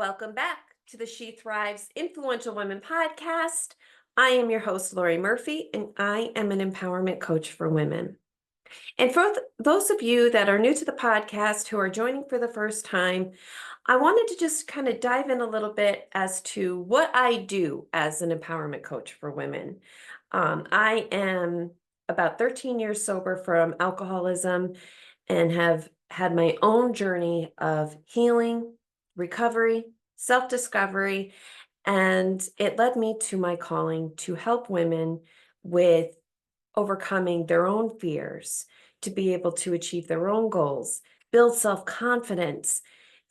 Welcome back to the She Thrives Influential Women podcast. I am your host, Lori Murphy, and I am an empowerment coach for women. And for those of you that are new to the podcast who are joining for the first time, I wanted to just kind of dive in a little bit as to what I do as an empowerment coach for women. I am about 13 years sober from alcoholism and have had my own journey of healing, recovery, self discovery, and it led me to my calling to help women with overcoming their own fears, to be able to achieve their own goals, build self confidence,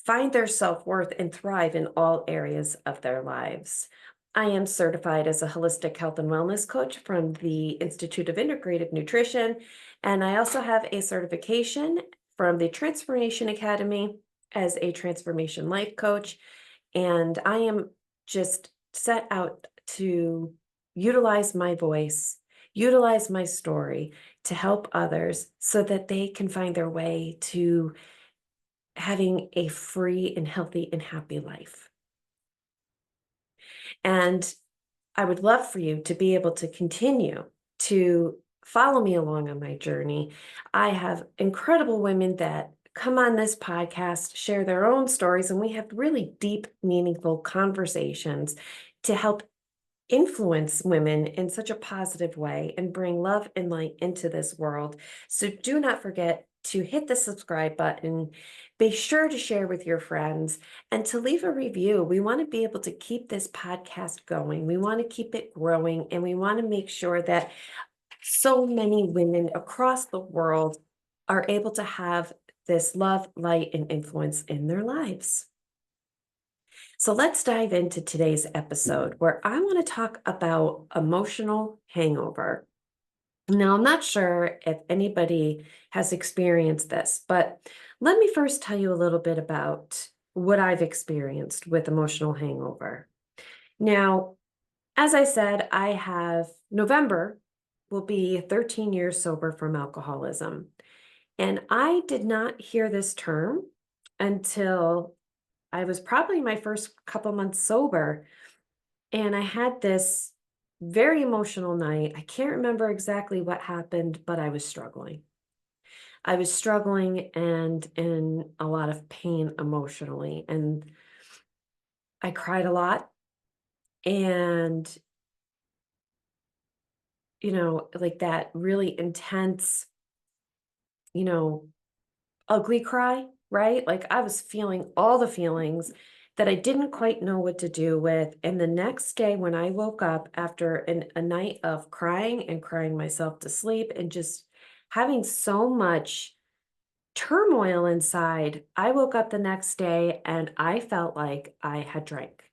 find their self worth, and thrive in all areas of their lives. I am certified as a holistic health and wellness coach from the Institute of Integrative Nutrition, and I also have a certification from the Transformation Academy as a transformation life coach. And I am just set out to utilize my voice, utilize my story to help others so that they can find their way to having a free and healthy and happy life. And I would love for you to be able to continue to follow me along on my journey. I have incredible women that come on this podcast, share their own stories, and we have really deep, meaningful conversations to help influence women in such a positive way and bring love and light into this world. So do not forget to hit the subscribe button. Be sure to share with your friends and to leave a review. We want to be able to keep this podcast going. We want to keep it growing, and we want to make sure that so many women across the world are able to have this love, light, and influence in their lives. So let's dive into today's episode where I want to talk about emotional hangover. Now, I'm not sure if anybody has experienced this, but let me first tell you a little bit about what I've experienced with emotional hangover. Now, as I said, November will be 13 years sober from alcoholism. And I did not hear this term until I was probably my first couple months sober. And I had this very emotional night. I can't remember exactly what happened, but I was struggling. I was struggling and in a lot of pain emotionally. And I cried a lot. And, like that really intense, you know, ugly cry, right? Like I was feeling all the feelings that I didn't quite know what to do with. And the next day, when I woke up after a night of crying and crying myself to sleep and just having so much turmoil inside, I woke up the next day and I felt like I had drank.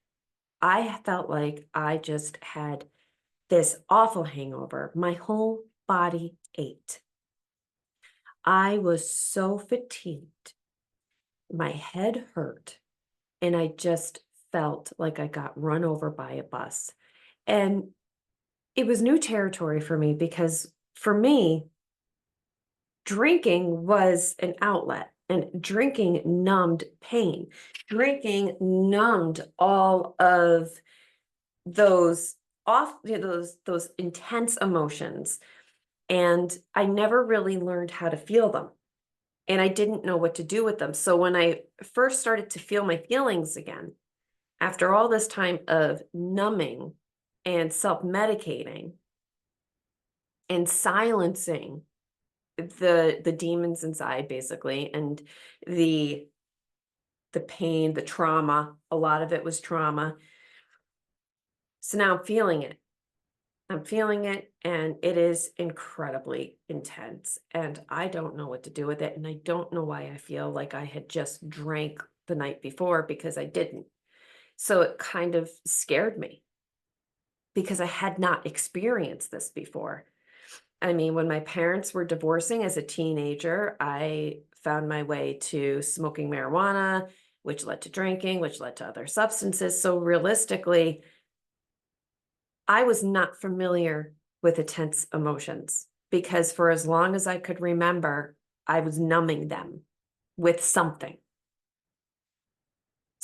I felt like I just had this awful hangover. My whole body ached. I was so fatigued. My head hurt, and I just felt like I got run over by a bus. And it was new territory for me because for me, drinking was an outlet and drinking numbed pain. Drinking numbed all of those those intense emotions. And I never really learned how to feel them. And I didn't know what to do with them. So when I first started to feel my feelings again, after all this time of numbing and self-medicating and silencing the demons inside basically, and the the pain, the trauma, a lot of it was trauma. So now I'm feeling it. I'm feeling it, and it is incredibly intense. And I don't know what to do with it. And I don't know why I feel like I had just drank the night before because I didn't. So it kind of scared me because I had not experienced this before. I mean, when my parents were divorcing as a teenager, I found my way to smoking marijuana, which led to drinking, which led to other substances. So realistically, I was not familiar with intense emotions because for as long as I could remember, I was numbing them with something.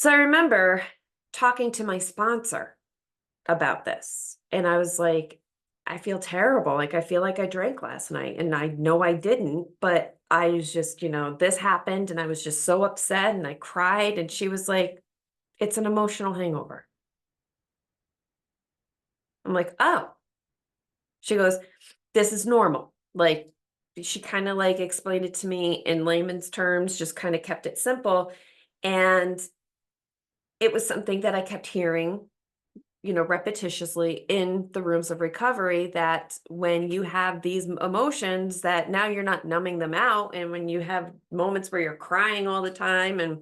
So I remember talking to my sponsor about this, and I was like, I feel terrible. Like, I feel like I drank last night, and I know I didn't, but I was just, this happened, and I was just so upset, and I cried. And she was like, it's an emotional hangover. I'm like, oh. She goes, this is normal. Like, she kind of like explained it to me in layman's terms, just kind of kept it simple. And it was something that I kept hearing, repetitiously in the rooms of recovery, that when you have these emotions, that now you're not numbing them out. And when you have moments where you're crying all the time and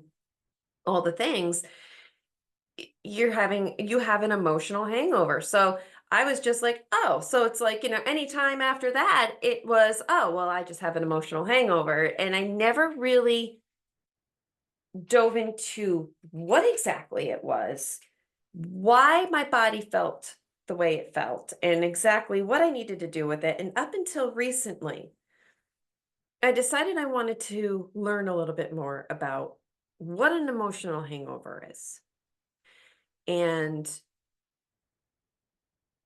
all the things, you have an emotional hangover. So I was just like, oh, so it's like, anytime after that, it was, oh, well, I just have an emotional hangover. And I never really dove into what exactly it was, why my body felt the way it felt, and exactly what I needed to do with it. And up until recently, I decided I wanted to learn a little bit more about what an emotional hangover is and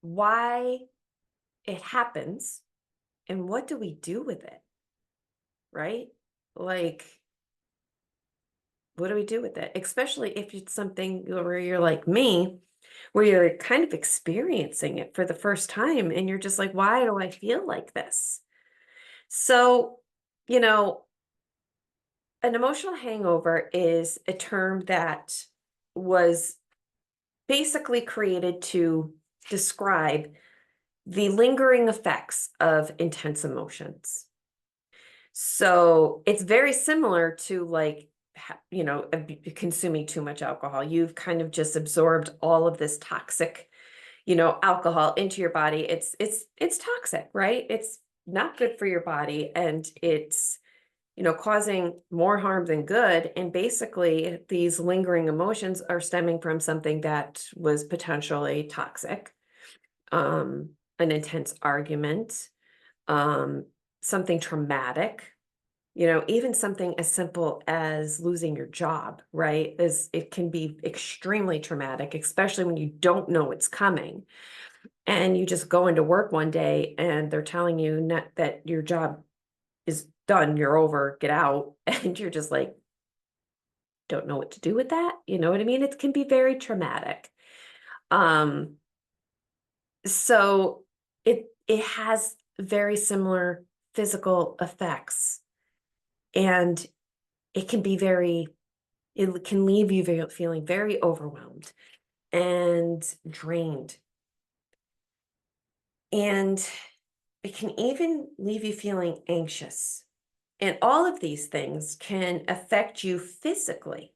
why it happens and what do we do with it, right? Like, what do we do with it? Especially if it's something where you're like me, where you're kind of experiencing it for the first time and you're just like, why do I feel like this? So, you know, an emotional hangover is a term that was basically created to describe the lingering effects of intense emotions. So it's very similar to like, consuming too much alcohol. You've kind of just absorbed all of this toxic, alcohol into your body. It's toxic, right? It's not good for your body, and it's, causing more harm than good. And basically, these lingering emotions are stemming from something that was potentially toxic, an intense argument, um, something traumatic, even something as simple as losing your job, right? It can be extremely traumatic, especially when you don't know it's coming. And you just go into work one day and they're telling you not, that your job is done, you're over, get out. And you're just like, don't know what to do with that. You know what I mean? It can be very traumatic. Um, so it has very similar physical effects, and it can be it can leave you feeling very overwhelmed and drained. And it can even leave you feeling anxious. And all of these things can affect you physically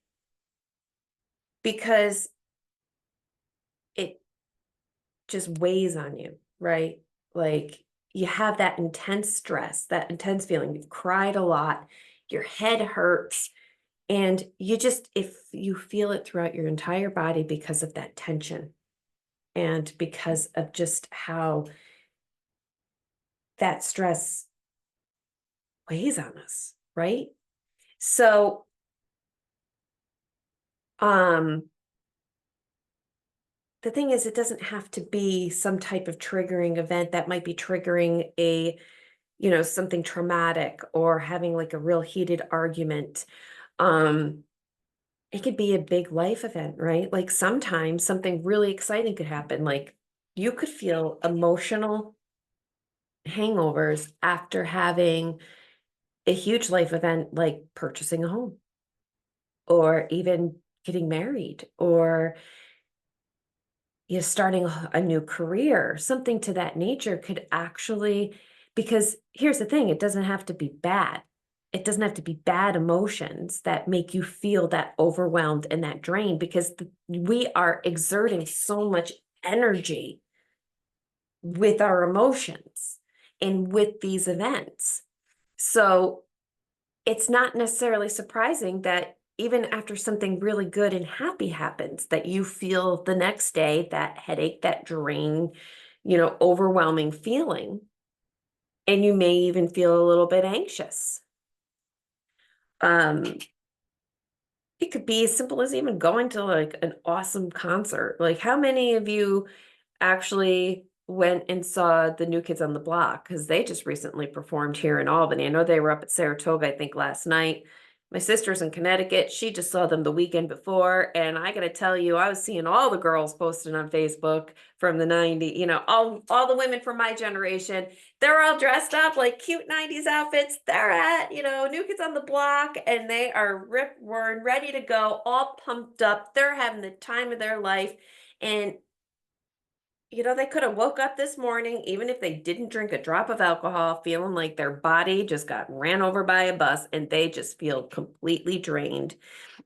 because it just weighs on you, right? Like, you have that intense stress, that intense feeling. You've cried a lot, your head hurts, and if you feel it throughout your entire body because of that tension and because of just how that stress weighs on us, right? So, um, the thing is, it doesn't have to be some type of triggering event that might be triggering something traumatic or having like a real heated argument. Um, it could be a big life event, right? Like, sometimes something really exciting could happen. Like, you could feel emotional hangovers after having a huge life event, like purchasing a home or even getting married, or starting a new career. Something to that nature could actually, because here's the thing, it doesn't have to be bad. It doesn't have to be bad emotions that make you feel that overwhelmed and that drained, because we are exerting so much energy with our emotions and with these events. So it's not necessarily surprising that even after something really good and happy happens, that you feel the next day that headache, that drain, overwhelming feeling, and you may even feel a little bit anxious. Um, it could be as simple as even going to like an awesome concert. Like, how many of you actually went and saw the New Kids on the Block? Because they just recently performed here in Albany. I know they were up at Saratoga, I think, last night. My sister's in Connecticut. She just saw them the weekend before. And I got to tell you, I was seeing all the girls posting on Facebook from the 90s, all the women from my generation. They're all dressed up like cute 90s outfits. They're at, New Kids on the Block, and they are rip roaring, ready to go, all pumped up. They're having the time of their life. And they could have woke up this morning, even if they didn't drink a drop of alcohol, feeling like their body just got ran over by a bus and they just feel completely drained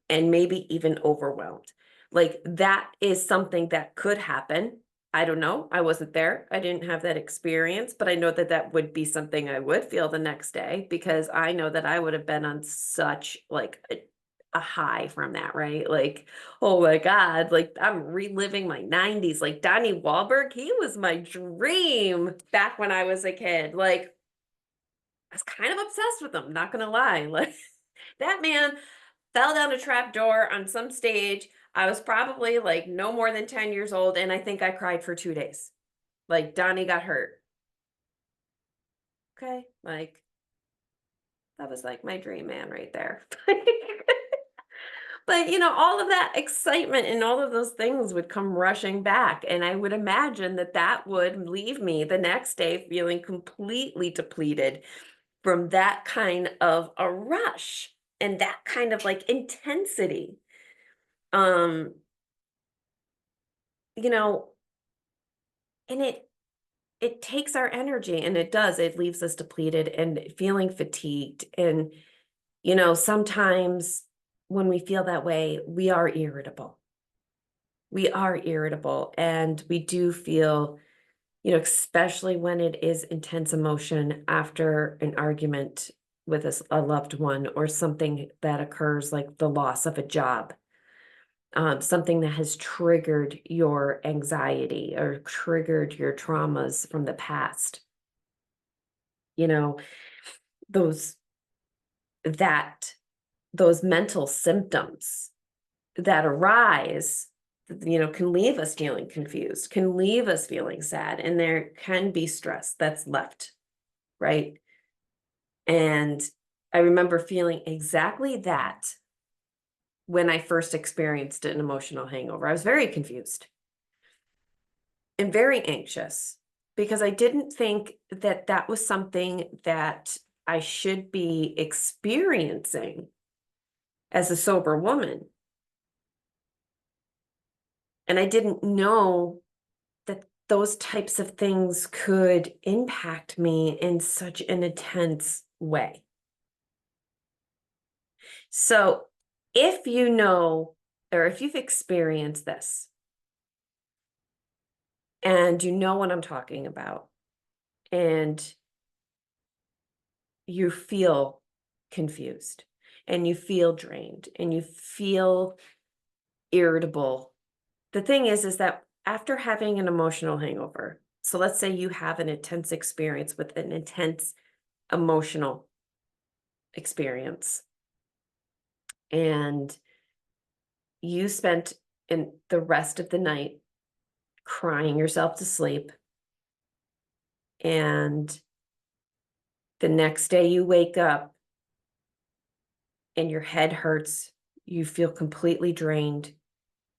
and maybe even overwhelmed. Like, that is something that could happen. I don't know. I wasn't there. I didn't have that experience, but I know that that would be something I would feel the next day, because I know that I would have been on such like a high from that, right? Like, oh my God, like I'm reliving my 90s. Like Donnie Wahlberg, he was my dream back when I was a kid. Like, I was kind of obsessed with him, not gonna lie. Like, that man fell down a trap door on some stage. I was probably like no more than 10 years old, and I think I cried for 2 days. Like, Donnie got hurt. Okay, like that was like my dream man right there. But all of that excitement and all of those things would come rushing back. And I would imagine that that would leave me the next day feeling completely depleted from that kind of a rush and that kind of like intensity. Um, you know, and it takes our energy, and it does. It leaves us depleted and feeling fatigued. And, sometimes when we feel that way, we are irritable. We are irritable, and we do feel, especially when it is intense emotion after an argument with a loved one, or something that occurs like the loss of a job, something that has triggered your anxiety or triggered your traumas from the past. You know, those that those mental symptoms that arise, can leave us feeling confused, can leave us feeling sad, and there can be stress that's left, right? And I remember feeling exactly that when I first experienced an emotional hangover. I was very confused and very anxious, because I didn't think that that was something that I should be experiencing as a sober woman. And I didn't know that those types of things could impact me in such an intense way. So, if you know, or if you've experienced this and you know what I'm talking about, and you feel confused and you feel drained and you feel irritable, the thing is that after having an emotional hangover, so let's say you have an intense experience with an intense emotional experience, and you spent in the rest of the night crying yourself to sleep, and the next day you wake up and your head hurts, you feel completely drained,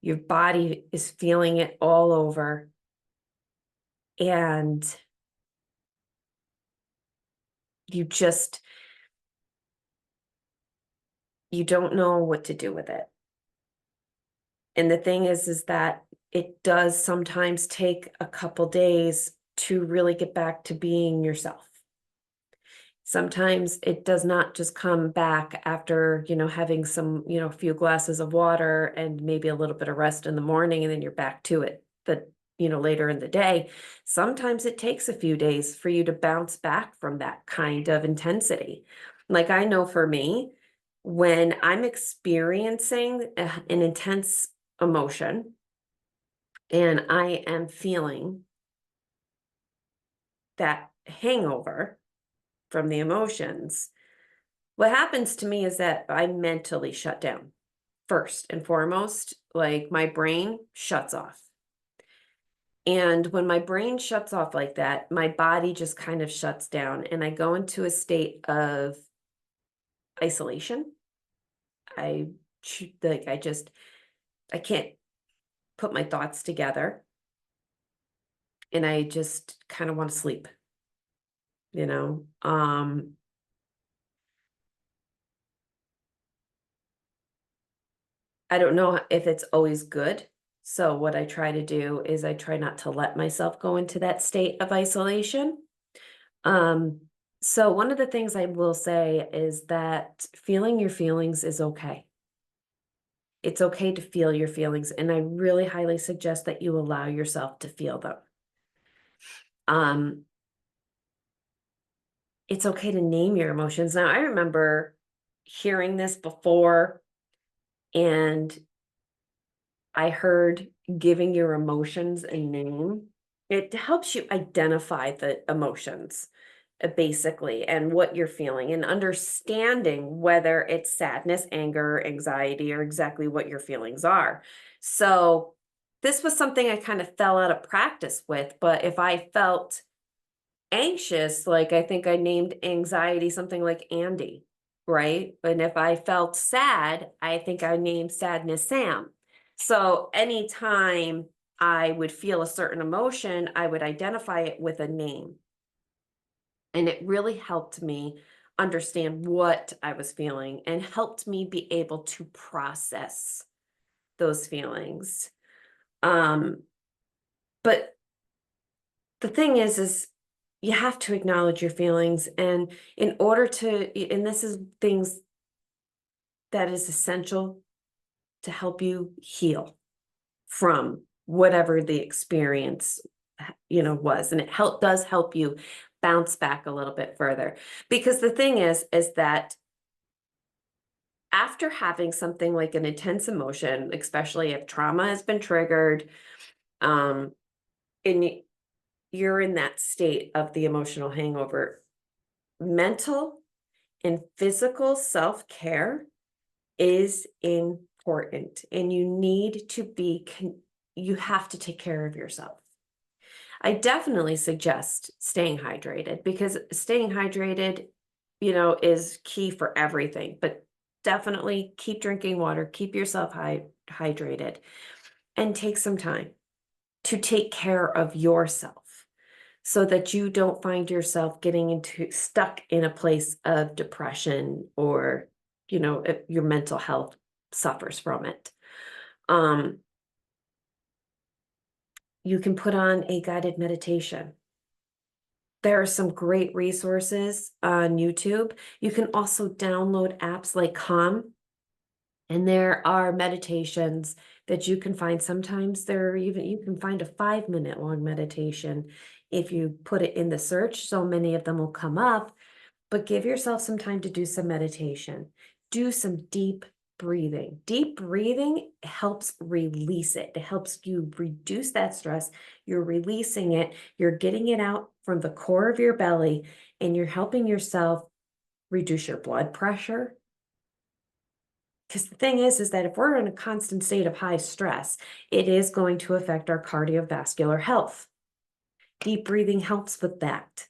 your body is feeling it all over, and you just you don't know what to do with it. And the thing is that it does sometimes take a couple days to really get back to being yourself. Sometimes it does not just come back after, having some, a few glasses of water and maybe a little bit of rest in the morning, and then you're back to it. Later in the day, sometimes it takes a few days for you to bounce back from that kind of intensity. Like, I know for me, when I'm experiencing an intense emotion and I am feeling that hangover from the emotions, what happens to me is that I mentally shut down. first and foremost, like my brain shuts off. And when my brain shuts off like that, my body just kind of shuts down and I go into a state of isolation. I like I can't put my thoughts together and I just kind of want to sleep, you know. I don't know if it's always good. So what I try to do is I try not to let myself go into that state of isolation. Um, so one of the things I will say is that feeling your feelings is okay. It's okay to feel your feelings, and I really highly suggest that you allow yourself to feel them. Um, it's okay to name your emotions. Now, I remember hearing this before, and I heard giving your emotions a name. It helps you identify the emotions, basically, and what you're feeling, and understanding whether it's sadness, anger, anxiety, or exactly what your feelings are. So, this was something I kind of fell out of practice with, but if I felt anxious, like I think I named anxiety something like Andy, right? And if I felt sad, I think I named sadness Sam. So anytime I would feel a certain emotion, I would identify it with a name. And it really helped me understand what I was feeling and helped me be able to process those feelings. Um, but the thing is you have to acknowledge your feelings, and in order to and this is things that is essential to help you heal from whatever the experience was, and it does help you bounce back a little bit further, because the thing is that after having something like an intense emotion, especially if trauma has been triggered, um and you're in that state of the emotional hangover, mental and physical self-care is important, and you need to you have to take care of yourself. I definitely suggest staying hydrated, because staying hydrated, is key for everything, but definitely keep drinking water, keep yourself hydrated, and take some time to take care of yourself, so that you don't find yourself getting stuck in a place of depression, or if your mental health suffers from it. um you can put on a guided meditation. There are some great resources on YouTube. You can also download apps like Calm, and there are meditations that you can find. Sometimes you can find a 5-minute long meditation if you put it in the search. So many of them will come up, but give yourself some time to do some meditation. Do some deep breathing. Deep breathing helps release it. It helps you reduce that stress. You're releasing it. You're getting it out from the core of your belly, and you're helping yourself reduce your blood pressure. Because the thing is that if we're in a constant state of high stress, it is going to affect our cardiovascular health. Deep breathing helps with that.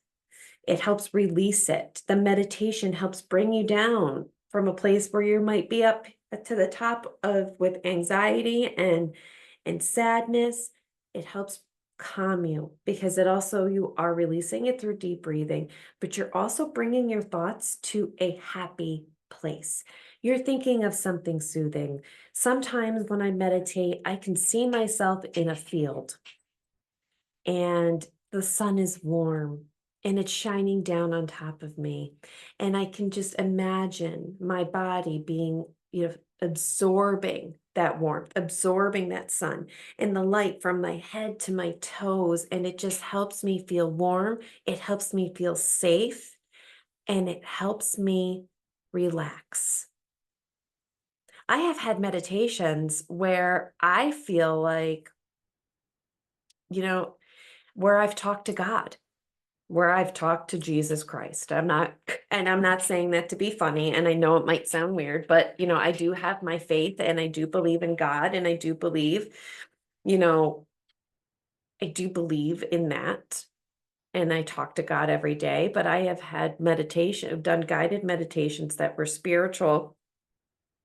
It helps release it. The meditation helps bring you down from a place where you might be up to the top of with anxiety and sadness. It helps calm you, because you are releasing it through deep breathing, but you're also bringing your thoughts to a happy place. You're thinking of something soothing. Sometimes when I meditate, I can see myself in a field, and the sun is warm and it's shining down on top of me. And I can just imagine my body being, absorbing that warmth, absorbing that sun and the light from my head to my toes. And it just helps me feel warm. It helps me feel safe, and it helps me relax. I have had meditations where I feel like, you know, where I've talked to God, where I've talked to Jesus Christ. I'm not saying that to be funny, and I know it might sound weird, but I do have my faith and I do believe in God, and I do believe, you know, I do believe in that. And I talk to God every day, but I have had meditation, I've done guided meditations that were spiritual,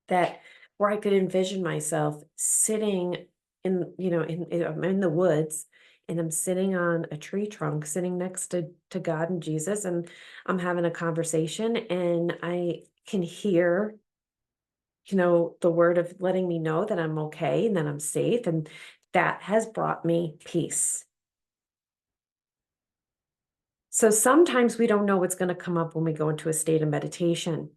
that where I could envision myself sitting I'm in the woods, and I'm sitting on a tree trunk, sitting next to God and Jesus, and I'm having a conversation, and I can hear, the word of letting me know that I'm okay and that I'm safe. And that has brought me peace. So sometimes we don't know what's going to come up when we go into a state of meditation,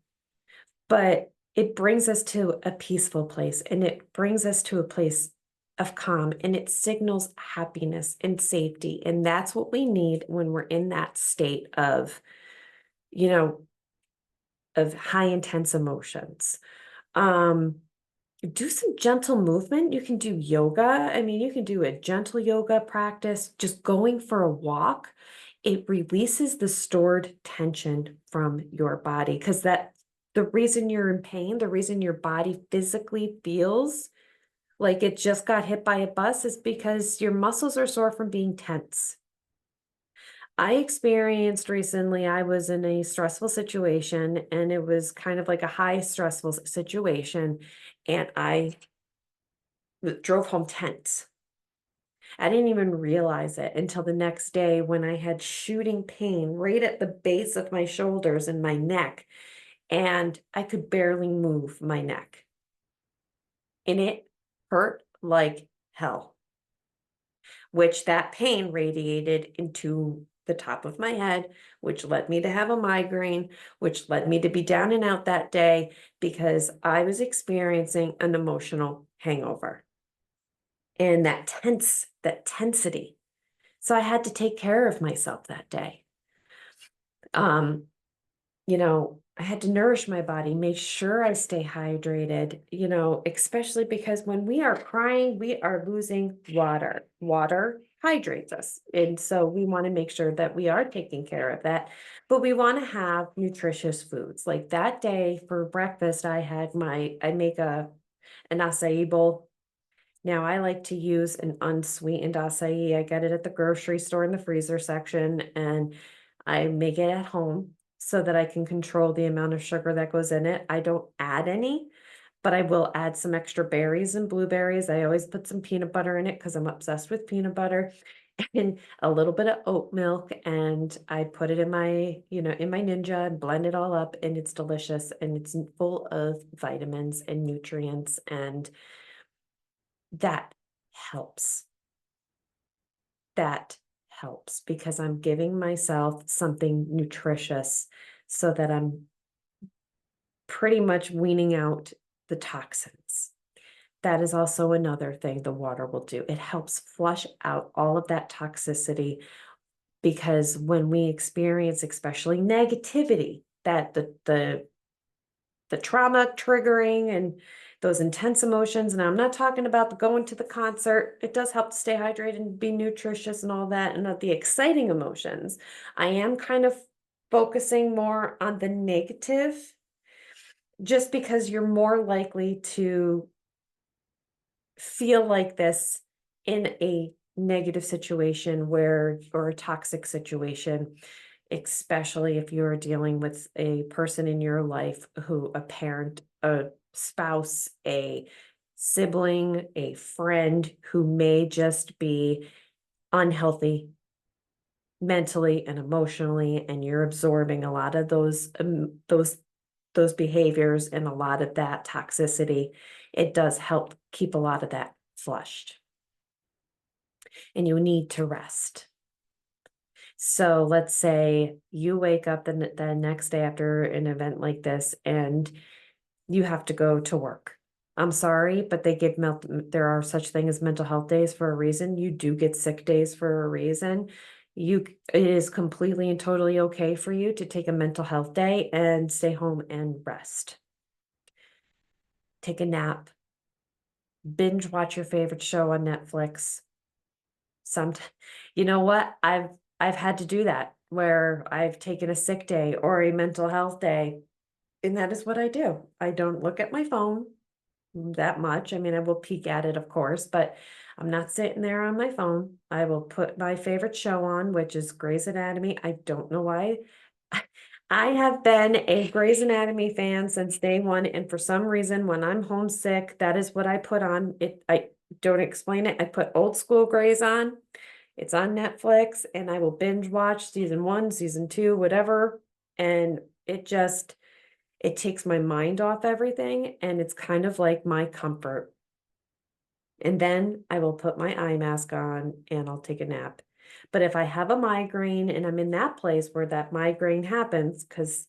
but it brings us to a peaceful place, and it brings us to a place of calm, and it signals happiness and safety. And that's what we need when we're in that state you know, of high intense emotions. Um, do some gentle movement. You can do yoga. I mean, you can do a gentle yoga practice, just going for a walk. It releases the stored tension from your body, because the reason you're in pain, the reason your body physically feels like it just got hit by a bus, is because your muscles are sore from being tense. I experienced recently, I was in a stressful situation, and it was kind of like a high stressful situation, and I drove home tense. I didn't even realize it until the next day, when I had shooting pain right at the base of my shoulders and my neck, and I could barely move my neck. And it hurt like hell, which that pain radiated into the top of my head, which led me to have a migraine, which led me to be down and out that day, because I was experiencing an emotional hangover and that tensity. So I had to take care of myself that day. Um, I had to nourish my body, make sure I stay hydrated, especially because when we are crying, we are losing water. Water hydrates us. And so we want to make sure that we are taking care of that. But we want to have nutritious foods. Like that day for breakfast, I make an acai bowl. Now, I like to use an unsweetened acai. I get it at the grocery store in the freezer section, and I make it at home so that I can control the amount of sugar that goes in it. I don't add any, but I will add some extra berries and blueberries. I always put some peanut butter in it because I'm obsessed with peanut butter, and a little bit of oat milk. And I put it in my Ninja, and blend it all up, and it's delicious, and it's full of vitamins and nutrients, and that helps. That helps because I'm giving myself something nutritious, so that I'm pretty much weaning out the toxins. That is also another thing the water will do. It helps flush out all of that toxicity, because when we experience, especially negativity, that the trauma triggering and those intense emotions. And I'm not talking about the going to the concert. It does help to stay hydrated and be nutritious and all that, and not the exciting emotions. I am kind of focusing more on the negative, just because you're more likely to feel like this in a negative situation, or a toxic situation, especially if you're dealing with a person in your life, a parent, a spouse, a sibling, a friend, who may just be unhealthy mentally and emotionally, and you're absorbing a lot of those behaviors and a lot of that toxicity. It does help keep a lot of that flushed, and you need to rest. So let's say you wake up the next day after an event like this, and you have to go to work. I'm sorry, but there are such thing as mental health days for a reason. You do get sick days for a reason. It is completely and totally okay for you to take a mental health day and stay home and rest. Take a nap, binge watch your favorite show on Netflix. Some, you know what? I've had to do that. where I've taken a sick day or a mental health day. And that is what I do. I don't look at my phone that much. I mean, I will peek at it, of course, but I'm not sitting there on my phone. I will put my favorite show on, which is Grey's Anatomy. I don't know why. I have been a Grey's Anatomy fan since day one, and for some reason, when I'm homesick, that is what I put on. I don't explain it. I put old school Grey's on. It's on Netflix, and I will binge watch season one, season two, whatever. And it takes my mind off everything, and it's kind of like my comfort. And then I will put my eye mask on and I'll take a nap. But if I have a migraine and I'm in that place where that migraine happens, because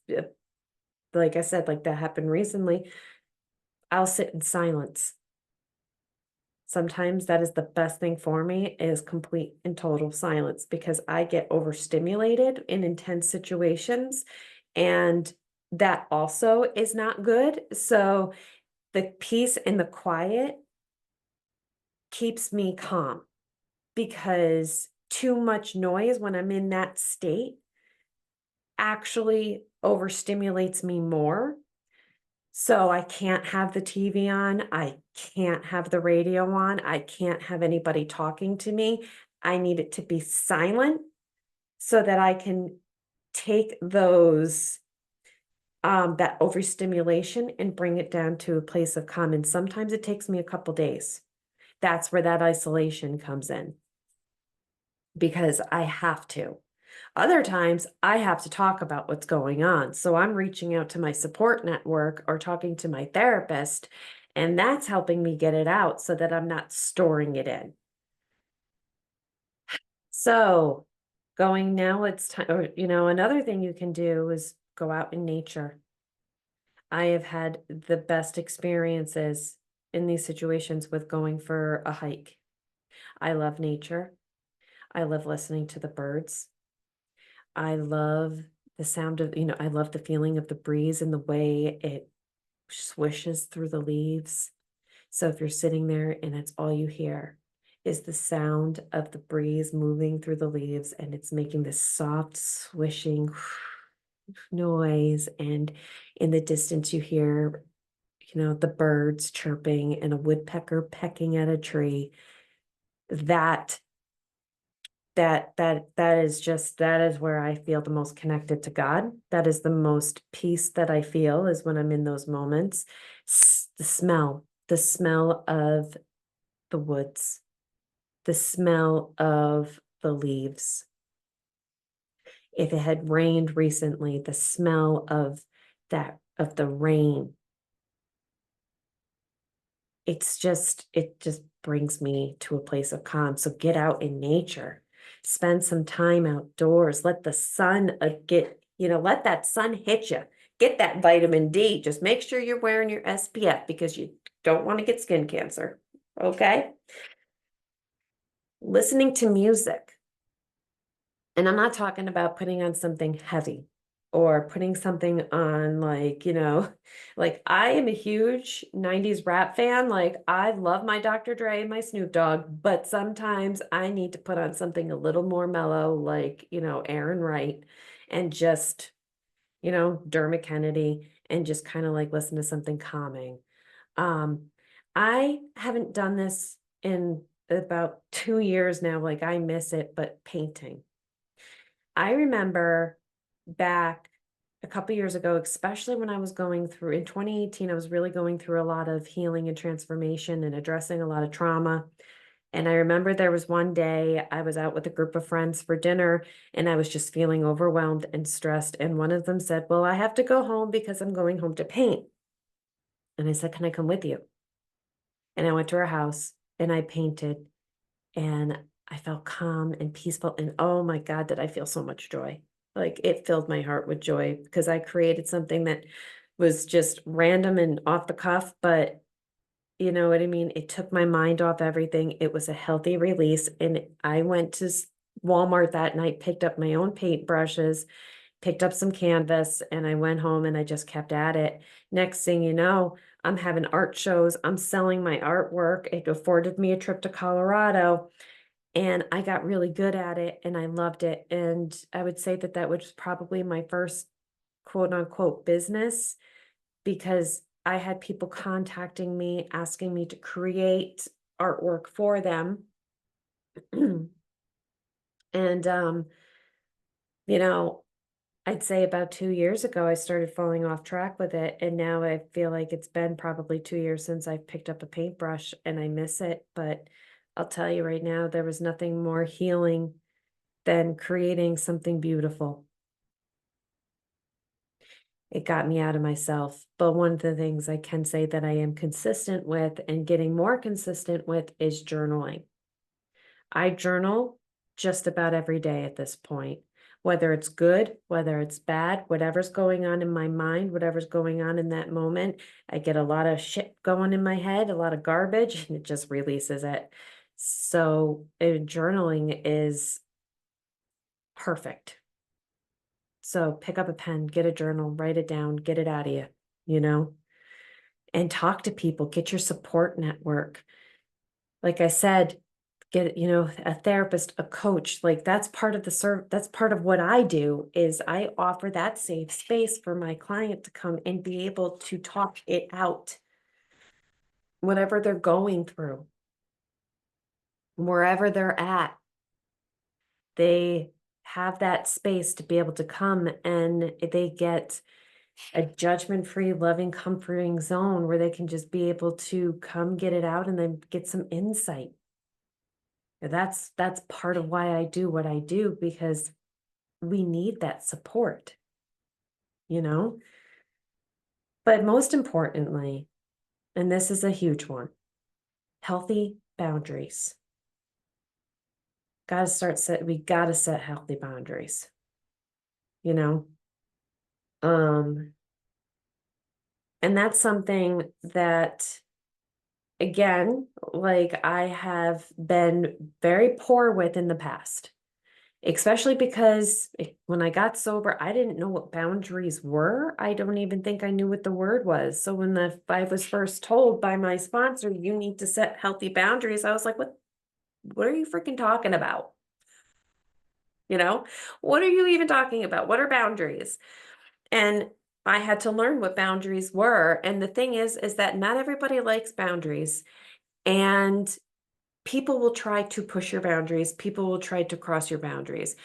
like I said, like that happened recently, I'll sit in silence. Sometimes that is the best thing for me is complete and total silence because I get overstimulated in intense situations, and that also is not good. So the peace and the quiet keeps me calm, because too much noise when I'm in that state actually overstimulates me more. So I can't have the TV on. I can't have the radio on. I can't have anybody talking to me. I need it to be silent so that I can take that overstimulation and bring it down to a place of calm. And sometimes it takes me a couple days. That's where that isolation comes in, because I have to. Other times I have to talk about what's going on. So I'm reaching out to my support network or talking to my therapist, and that's helping me get it out so that I'm not storing it in. So going now, it's time, or, another thing you can do is go out in nature. I have had the best experiences in these situations with going for a hike. I love nature. I love listening to the birds. I love the sound of, I love the feeling of the breeze and the way it swishes through the leaves. So if you're sitting there and it's all you hear is the sound of the breeze moving through the leaves, and it's making this soft swishing noise, and in the distance you hear, the birds chirping and a woodpecker pecking at a tree, that that is where I feel the most connected to God. That is the most peace that I feel, is when I'm in those moments. The smell of the woods, the smell of the leaves. If it had rained recently, the smell of the rain. It just brings me to a place of calm. So get out in nature. Spend some time outdoors. Let the sun let that sun hit you. Get that vitamin D. Just make sure you're wearing your SPF, because you don't want to get skin cancer. Okay? Listening to music. And I'm not talking about putting on something heavy or putting something on like I am a huge 90s rap fan. Like, I love my Dr. Dre and my Snoop Dogg, but sometimes I need to put on something a little more mellow, like, Aaron Wright, and just, Dermot Kennedy, and just kind of like listen to something calming. Um, I haven't done this in about 2 years now. Like, I miss it, but painting. I remember back a couple years ago, especially when I was going through in 2018, I was really going through a lot of healing and transformation and addressing a lot of trauma. And I remember there was one day I was out with a group of friends for dinner, and I was just feeling overwhelmed and stressed. And one of them said, "Well, I have to go home because I'm going home to paint." And I said, "Can I come with you?" And I went to her house and I painted, and I felt calm and peaceful. And oh my God, did I feel so much joy. Like, it filled my heart with joy because I created something that was just random and off the cuff, but you know what I mean? It took my mind off everything. It was a healthy release. And I went to Walmart that night, picked up my own paint brushes, picked up some canvas, and I went home and I just kept at it. Next thing you know, I'm having art shows. I'm selling my artwork. It afforded me a trip to Colorado. And I got really good at it and I loved it. And I would say that that was probably my first quote unquote business, because I had people contacting me, asking me to create artwork for them. And, you know, I'd say about 2 years ago, I started falling off track with it. And now I feel like it's been probably 2 years since I've picked up a paintbrush and I miss it. But I'll tell you right now, there was nothing more healing than creating something beautiful. It got me out of myself. But one of the things I can say that I am consistent with and getting more consistent with is journaling. I journal just about every day at this point, whether it's good, whether it's bad, whatever's going on in my mind, whatever's going on in that moment. I get a lot of shit going in my head, a lot of garbage, and it just releases it. So journaling is perfect. So pick up a pen, get a journal, write it down, get it out of you, you know, and talk to people, get your support network. Like I said, get, a therapist, a coach, like that's part of that's part of what I do is I offer that safe space for my client to come and be able to talk it out, whatever they're going through, wherever they're at. They have that space to be able to come and they get a judgment-free, loving, comforting zone where they can just be able to come get it out and then get some insight. That's part of why I do what I do, because we need that support, you know? But most importantly, and this is a huge one, healthy boundaries. We gotta set healthy boundaries, you know? Um, and that's something that, again, like I have been very poor with in the past, especially because when I got sober, I didn't know what boundaries were. I don't even think I knew what the word was. So when I was first told by my sponsor, you need to set healthy boundaries, I was like, what are you freaking talking about? You know, what are you even talking about? What are boundaries? And I had to learn what boundaries were. And the thing is that not everybody likes boundaries. And people will try to push your boundaries. People will try to cross your boundaries.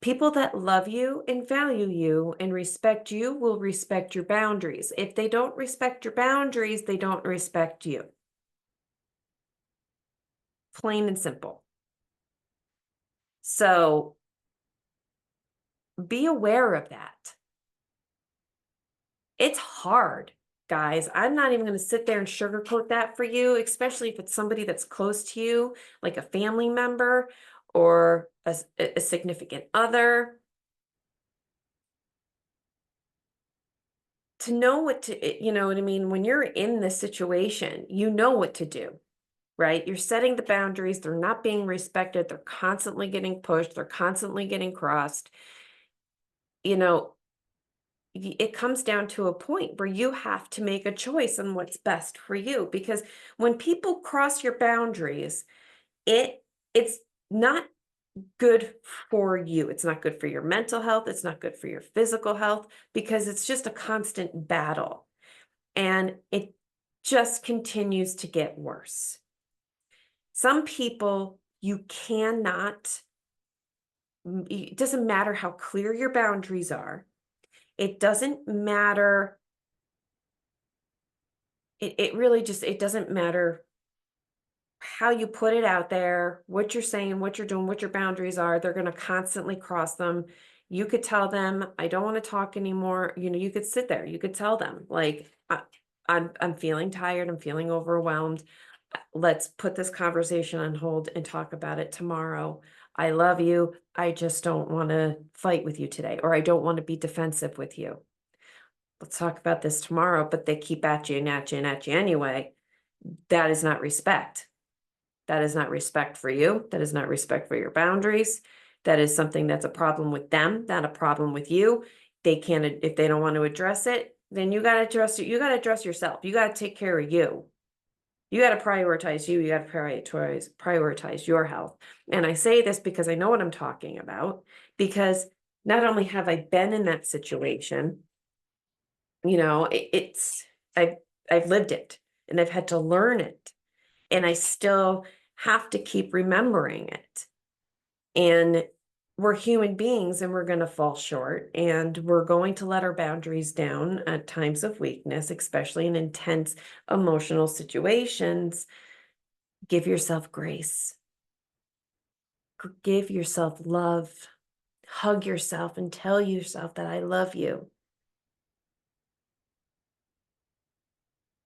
People that love you and value you and respect you will respect your boundaries. If they don't respect your boundaries, they don't respect you. Plain and simple. So be aware of that. It's hard, guys. I'm not even going to sit there and sugarcoat that for you, especially if it's somebody that's close to you, like a family member or a significant other. To know what to, you know what I mean? When you're in this situation, you know what to do, right? You're setting the boundaries. They're not being respected. They're constantly getting pushed. They're constantly getting crossed. You know, it comes down to a point where you have to make a choice on what's best for you. Because when people cross your boundaries, it's not good for you. It's not good for your mental health. It's not good for your physical health, because it's just a constant battle. And it just continues to get worse. Some people, you cannot, it doesn't matter how clear your boundaries are. It doesn't matter. It really just, it doesn't matter how you put it out there, what you're saying, what you're doing, what your boundaries are. They're going to constantly cross them. You could tell them, I don't want to talk anymore. You know, you could sit there, you could tell them like, I'm feeling tired. I'm feeling overwhelmed. Let's put this conversation on hold and talk about it tomorrow. I love you. I just don't want to fight with you today, or I don't want to be defensive with you. Let's talk about this tomorrow, but they keep at you and at you and at you anyway. That is not respect. That is not respect for you. That is not respect for your boundaries. That is something that's a problem with them, not a problem with you. They can't, if they don't want to address it, then you got to address it. You got to address yourself. You got to take care of you. You got to prioritize you. You got to prioritize your health. And I say this because I know what I'm talking about, because not only have I been in that situation, it's I've I've lived it and I've had to learn it, and I still have to keep remembering it. And we're human beings and we're going to fall short, and we're going to let our boundaries down at times of weakness, especially in intense emotional situations. Give yourself grace. Give yourself love. Hug yourself and tell yourself that I love you.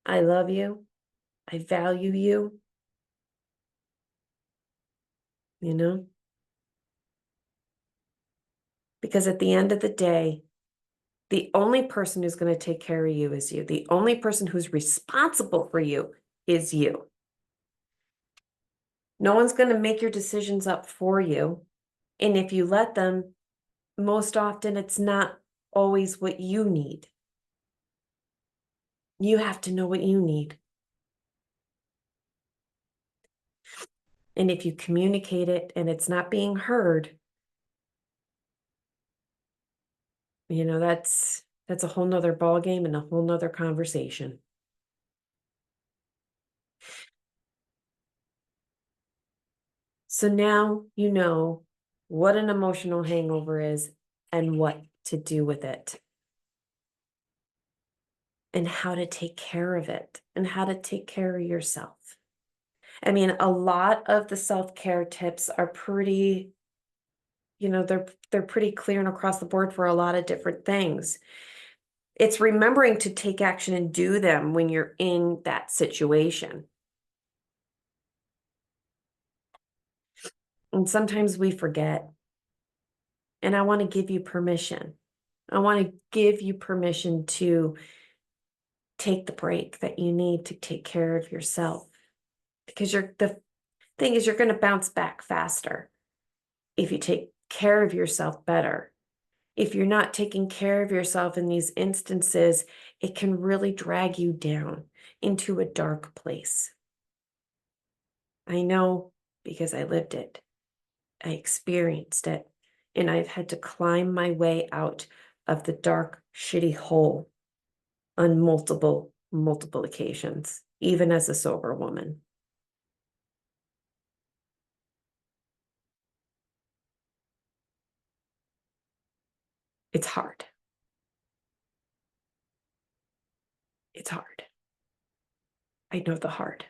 I love you. I value you, you know, because at the end of the day, the only person who's going to take care of you is you. The only person who's responsible for you is you. No one's going to make your decisions up for you. And if you let them, most often it's not always what you need. You have to know what you need. And if you communicate it and it's not being heard, that's a whole nother ball game and a whole nother conversation. So now you know what an emotional hangover is and what to do with it, and how to take care of it, and how to take care of yourself. I mean, a lot of the self-care tips are pretty, they're pretty clear and across the board for a lot of different things. It's remembering to take action and do them when you're in that situation. And sometimes we forget. And I want to give you permission. I want to give you permission to take the break that you need to take care of yourself. Because the thing is, you're going to bounce back faster if you take care of yourself better. If you're not taking care of yourself in these instances, it can really drag you down into a dark place. I know, because I lived it. I experienced it, and I've had to climb my way out of the dark, shitty hole on multiple occasions, even as a sober woman. It's hard. It's hard. I know the hard.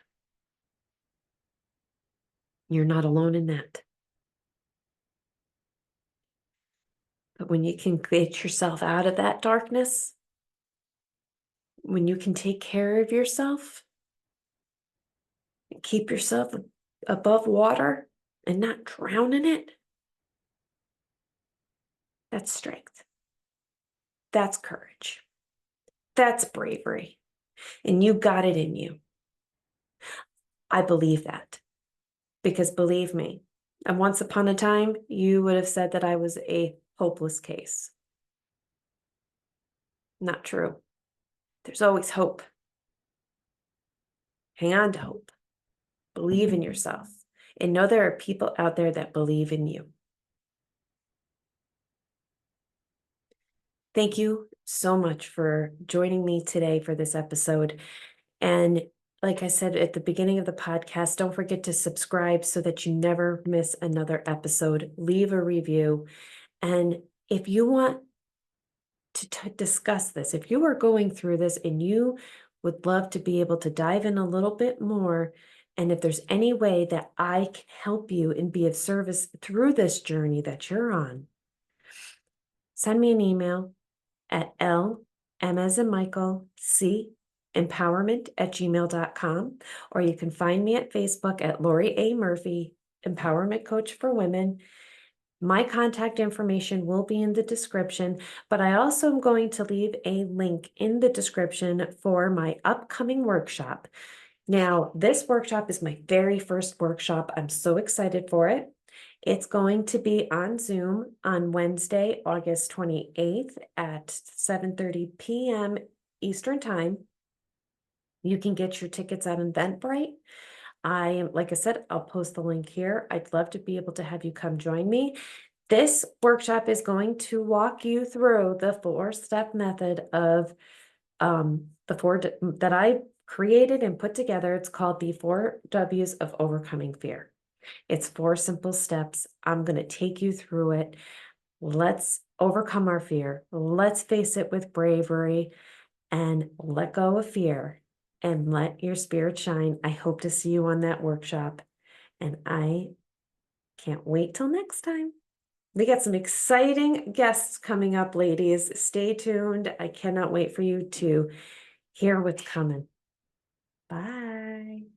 You're not alone in that. But when you can get yourself out of that darkness, when you can take care of yourself, and keep yourself above water and not drown in it, that's strength. That's courage. That's bravery. And you got it in you. I believe that, because believe me, and once upon a time, you would have said that I was a hopeless case. Not true. There's always hope. Hang on to hope. Believe in yourself. And know there are people out there that believe in you. Thank you so much for joining me today for this episode. And like I said at the beginning of the podcast, don't forget to subscribe so that you never miss another episode. Leave a review. And if you want to discuss this, if you are going through this and you would love to be able to dive in a little bit more, and if there's any way that I can help you and be of service through this journey that you're on, send me an email at M as in Michael, C, empowerment@gmail.com, or you can find me at Facebook at Lori A. Murphy, Empowerment Coach for Women. My contact information will be in the description, but I also am going to leave a link in the description for my upcoming workshop. Now, this workshop is my very first workshop. I'm so excited for it. It's going to be on Zoom on Wednesday, August 28th at 7:30 p.m. Eastern Time. You can get your tickets on Eventbrite. Like I said, I'll post the link here. I'd love to be able to have you come join me. This workshop is going to walk you through the 4-step method of that I created and put together. It's called the 4 W's of overcoming fear. It's 4 simple steps. I'm going to take you through it. Let's overcome our fear. Let's face it with bravery and let go of fear and let your spirit shine. I hope to see you on that workshop, and I can't wait till next time. We got some exciting guests coming up, ladies. Stay tuned. I cannot wait for you to hear what's coming. Bye.